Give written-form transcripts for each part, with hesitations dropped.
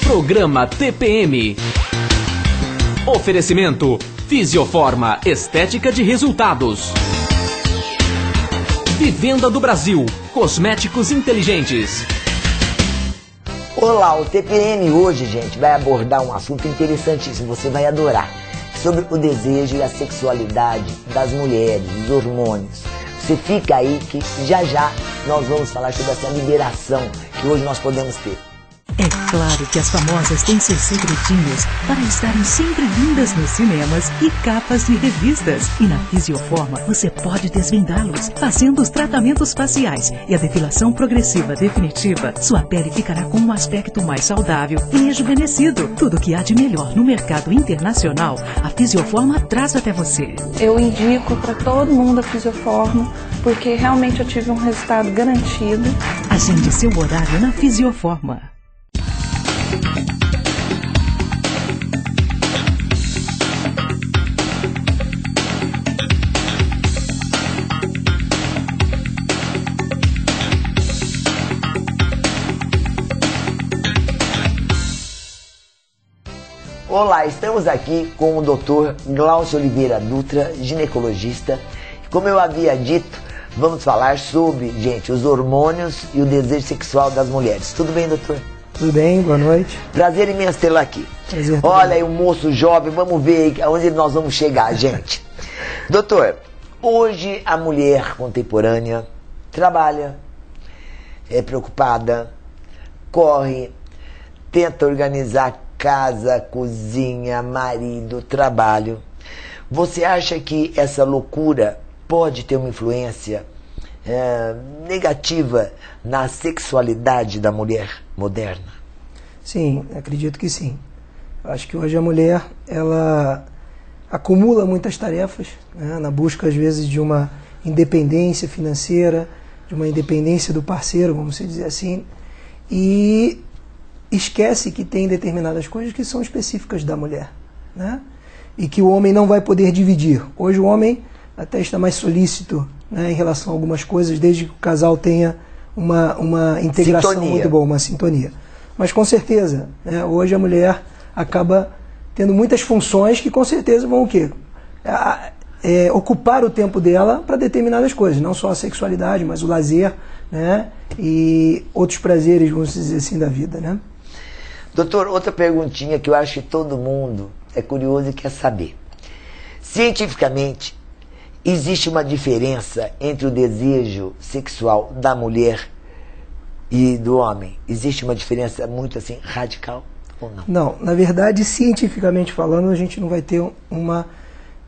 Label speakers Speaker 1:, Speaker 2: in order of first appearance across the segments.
Speaker 1: Programa TPM. Oferecimento Fisioforma, estética de resultados. Vivenda do Brasil, cosméticos inteligentes.
Speaker 2: Olá, o TPM hoje, gente, vai abordar um assunto interessantíssimo, você vai adorar. Sobre o desejo e a sexualidade das mulheres, os hormônios. Você fica aí que já nós vamos falar sobre essa liberação que hoje nós podemos ter.
Speaker 3: É claro que as famosas têm seus segredinhos para estarem sempre lindas nos cinemas e capas de revistas. E na Fisioforma você pode desvendá-los. Fazendo os tratamentos faciais e a depilação progressiva definitiva, sua pele ficará com um aspecto mais saudável e rejuvenescido. Tudo que há de melhor no mercado internacional, a Fisioforma traz até você.
Speaker 4: Eu indico para todo mundo a Fisioforma, porque realmente eu tive um resultado garantido.
Speaker 3: Agende seu horário na Fisioforma.
Speaker 2: Olá, estamos aqui com o Dr. Glaucio Oliveira Dutra, ginecologista. Como eu havia dito, vamos falar sobre, gente, os hormônios e o desejo sexual das mulheres. Tudo bem, doutor?
Speaker 5: Tudo bem, boa noite.
Speaker 2: Prazer imenso tê-lo aqui.
Speaker 5: Prazer.
Speaker 2: Olha aí, um moço jovem, vamos ver aonde nós vamos chegar, gente. Doutor, hoje a mulher contemporânea trabalha, é preocupada, corre, tenta organizar casa, cozinha, marido, trabalho. Você acha que essa loucura pode ter uma influência negativa na sexualidade da mulher moderna?
Speaker 5: Sim, acredito que sim. Eu acho que hoje a mulher, ela acumula muitas tarefas, né, na busca às vezes de uma independência financeira, de uma independência do parceiro, vamos dizer assim, e esquece que tem determinadas coisas que são específicas da mulher, né? E que o homem não vai poder dividir. Hoje o homem até está mais solícito, né, em relação a algumas coisas, desde que o casal tenha uma integração muito boa, uma sintonia. Mas com certeza, né, hoje a mulher acaba tendo muitas funções que com certeza vão o quê? Ocupar o tempo dela para determinadas coisas, não só a sexualidade, mas o lazer, né, e outros prazeres, vamos dizer assim, da vida, né?
Speaker 2: Doutor, outra perguntinha que eu acho que todo mundo é curioso e quer saber. Cientificamente, existe uma diferença entre o desejo sexual da mulher e do homem? Existe uma diferença muito assim radical ou não?
Speaker 5: Não, na verdade, cientificamente falando, a gente não vai ter uma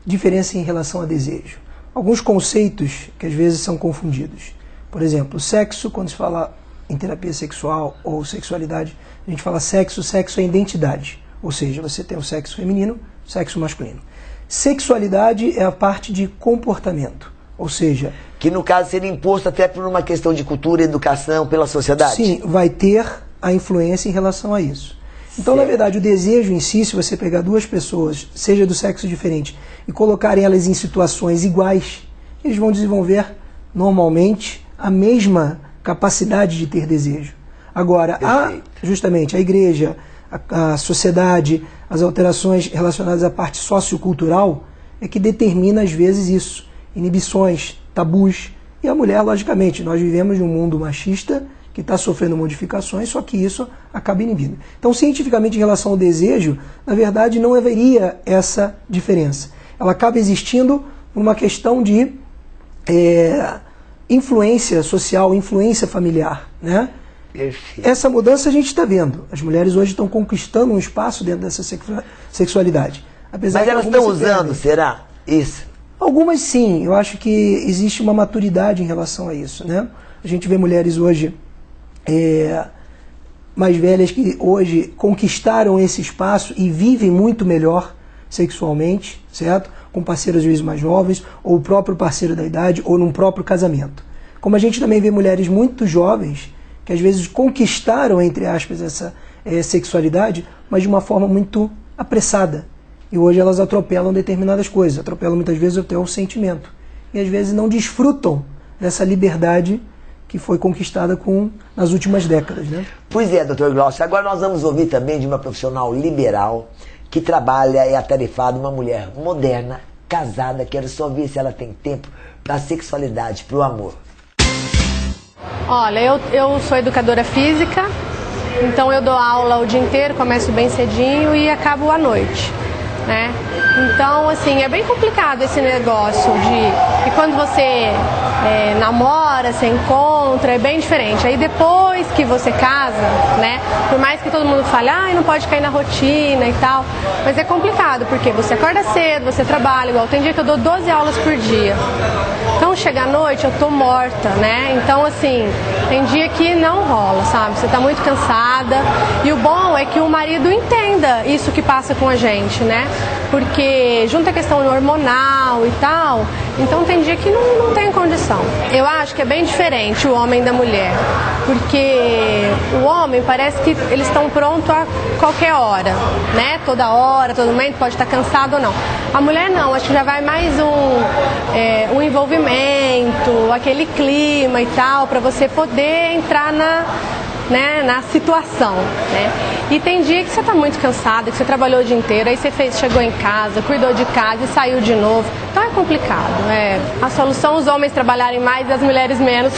Speaker 5: diferença em relação a desejo. Alguns conceitos que às vezes são confundidos. Por exemplo, o sexo, quando se fala em terapia sexual ou sexualidade, a gente fala sexo é identidade. Ou seja, você tem o sexo feminino, o sexo masculino. Sexualidade é a parte de comportamento, ou seja...
Speaker 2: Que no caso seria imposto até por uma questão de cultura, educação, pela sociedade?
Speaker 5: Sim, vai ter a influência em relação a isso. Então, certo. Na verdade, o desejo em si, se você pegar duas pessoas, seja do sexo diferente, e colocar elas em situações iguais, eles vão desenvolver, normalmente, a mesma capacidade de ter desejo. Agora, justamente a igreja, a sociedade, as alterações relacionadas à parte sociocultural é que determina às vezes isso, inibições, tabus. E a mulher, logicamente, nós vivemos num mundo machista que está sofrendo modificações, só que isso acaba inibindo. Então, cientificamente, em relação ao desejo, na verdade não haveria essa diferença. Ela acaba existindo por uma questão de influência social, influência familiar, né?
Speaker 2: Perfeito.
Speaker 5: Essa mudança a gente está vendo. As mulheres hoje estão conquistando um espaço dentro dessa sexualidade. Apesar
Speaker 2: Mas elas estão usando, será? Isso?
Speaker 5: Algumas sim. Eu acho que existe uma maturidade em relação a isso, né? A gente vê mulheres hoje mais velhas que hoje conquistaram esse espaço e vivem muito melhor sexualmente, certo? Com parceiros às vezes mais jovens, ou o próprio parceiro da idade, ou num próprio casamento. Como a gente também vê mulheres muito jovens que às vezes conquistaram, entre aspas, essa sexualidade, mas de uma forma muito apressada. E hoje elas atropelam determinadas coisas, atropelam muitas vezes até o sentimento. E às vezes não desfrutam dessa liberdade que foi conquistada nas últimas décadas, né?
Speaker 2: Pois é, doutor Glaucio. Agora nós vamos ouvir também de uma profissional liberal que trabalha e é atarefada, uma mulher moderna, casada. Quero só ver se ela tem tempo para a sexualidade, para o amor.
Speaker 6: Olha, eu sou educadora física, então eu dou aula o dia inteiro, começo bem cedinho e acabo à noite, né? Então, assim, é bem complicado esse negócio de quando você namora, você encontra, é bem diferente. Aí depois que você casa, né, por mais que todo mundo fale, não pode cair na rotina e tal, mas é complicado, porque você acorda cedo, você trabalha, igual tem dia que eu dou 12 aulas por dia. Então, chega à noite, eu tô morta, né? Então, assim, tem dia que não rola, sabe? Você tá muito cansada. E o bom é que o marido entenda isso que passa com a gente, né? Porque junto a questão hormonal e tal, então tem dia que não tem condição. Eu acho que é bem diferente o homem da mulher, porque o homem parece que eles estão prontos a qualquer hora, né? Toda hora, todo momento, pode estar cansado ou não. A mulher não, acho que já vai mais um envolvimento, aquele clima e tal, para você poder entrar na situação, né? E tem dia que você está muito cansada, que você trabalhou o dia inteiro, aí você chegou em casa, cuidou de casa e saiu de novo. Então é complicado. A solução é os homens trabalharem mais e as mulheres menos.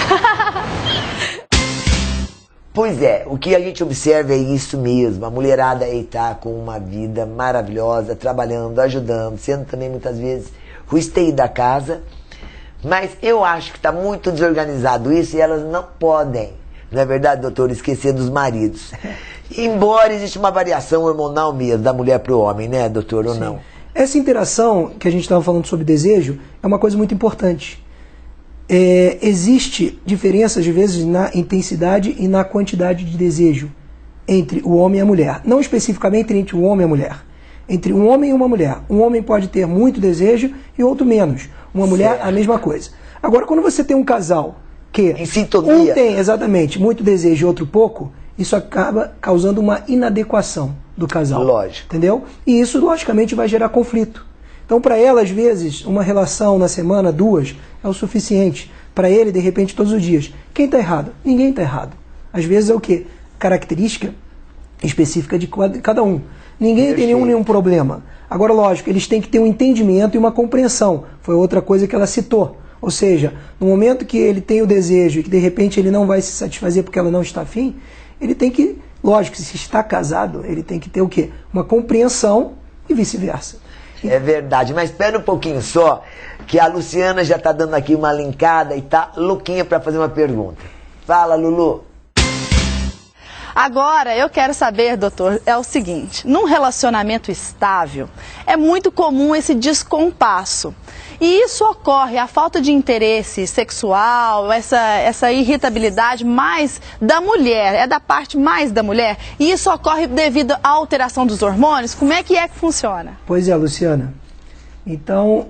Speaker 2: Pois é, o que a gente observa é isso mesmo. A mulherada aí tá com uma vida maravilhosa, trabalhando, ajudando, sendo também muitas vezes o esteio da casa. Mas eu acho que está muito desorganizado isso e elas não podem, não é verdade, doutor, esquecer dos maridos. Embora exista uma variação hormonal mesmo, da mulher para o homem, né, doutor, ou não?
Speaker 5: Essa interação que a gente estava falando sobre desejo é uma coisa muito importante. Existe diferença, às vezes, na intensidade e na quantidade de desejo entre o homem e a mulher. Não especificamente entre o homem e a mulher. Entre um homem e uma mulher. Um homem pode ter muito desejo e outro menos. Uma mulher, a mesma coisa. Agora, quando você tem um casal que
Speaker 2: em sintonia,
Speaker 5: um tem exatamente muito desejo e outro pouco, isso acaba causando uma inadequação do casal.
Speaker 2: Lógico.
Speaker 5: Entendeu? E isso, logicamente, vai gerar conflito. Então, para ela, às vezes, uma relação na semana, 2, é o suficiente. Para ele, de repente, todos os dias. Quem está errado? Ninguém está errado. Às vezes é o quê? Característica específica de cada um. Ninguém tem nenhum problema. Agora, lógico, eles têm que ter um entendimento e uma compreensão. Foi outra coisa que ela citou. Ou seja, no momento que ele tem o desejo e que de repente ele não vai se satisfazer porque ela não está afim, ele tem que, lógico, se está casado, ele tem que ter o quê? Uma compreensão e vice-versa.
Speaker 2: É verdade, mas espera um pouquinho só, que a Luciana já está dando aqui uma linkada e tá louquinha para fazer uma pergunta. Fala, Lulu.
Speaker 7: Agora, eu quero saber, doutor, é o seguinte, num relacionamento estável, é muito comum esse descompasso. E isso ocorre, a falta de interesse sexual, essa irritabilidade mais da mulher, é da parte mais da mulher. E isso ocorre devido à alteração dos hormônios? Como é que funciona?
Speaker 5: Pois é, Luciana. Então,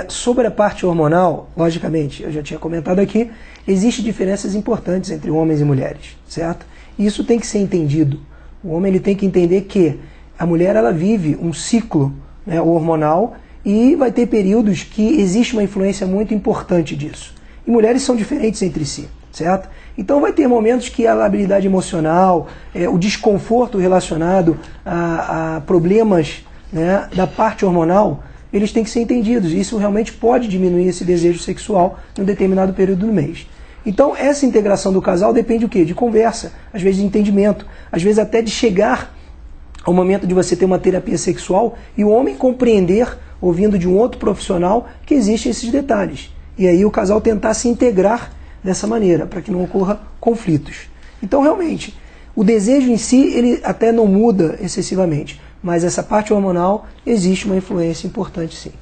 Speaker 5: sobre a parte hormonal, logicamente, eu já tinha comentado aqui, existem diferenças importantes entre homens e mulheres, certo? E isso tem que ser entendido. O homem ele tem que entender que a mulher ela vive um ciclo, né, hormonal, e vai ter períodos que existe uma influência muito importante disso. E mulheres são diferentes entre si, certo? Então vai ter momentos que a labilidade emocional, o desconforto relacionado a problemas, né, da parte hormonal, eles têm que ser entendidos. Isso realmente pode diminuir esse desejo sexual em um determinado período do mês. Então essa integração do casal depende do quê? De conversa, às vezes de entendimento, às vezes até de chegar ao momento de você ter uma terapia sexual e o homem compreender, ouvindo de um outro profissional, que existem esses detalhes. E aí o casal tentar se integrar dessa maneira, para que não ocorra conflitos. Então realmente, o desejo em si, ele até não muda excessivamente, mas essa parte hormonal existe uma influência importante sim.